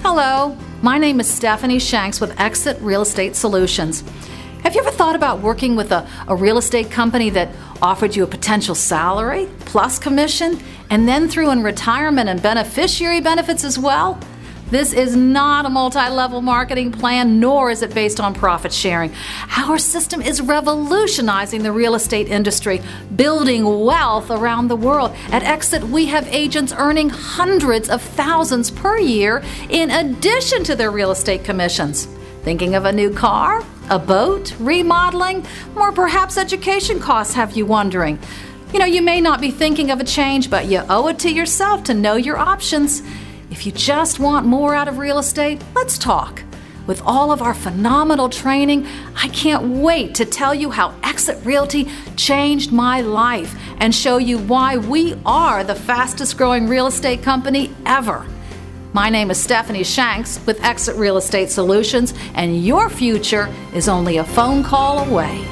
Hello, my name is Stephanie Shanks with Exit Real Estate Solutions. Have you ever thought about working with a real estate company that offered you a potential salary plus commission and then threw in retirement and beneficiary benefits as well? This is not a multi-level marketing plan, nor is it based on profit sharing. Our system is revolutionizing the real estate industry, building wealth around the world. At Exit, we have agents earning hundreds of thousands per year in addition to their real estate commissions. Thinking of a new car, a boat, remodeling, or perhaps education costs have you wondering? You may not be thinking of a change, but you owe it to yourself to know your options. If you just want more out of real estate, let's talk. With all of our phenomenal training, I can't wait to tell you how Exit Realty changed my life and show you why we are the fastest growing real estate company ever. My name is Stephanie Shanks with Exit Real Estate Solutions, and your future is only a phone call away.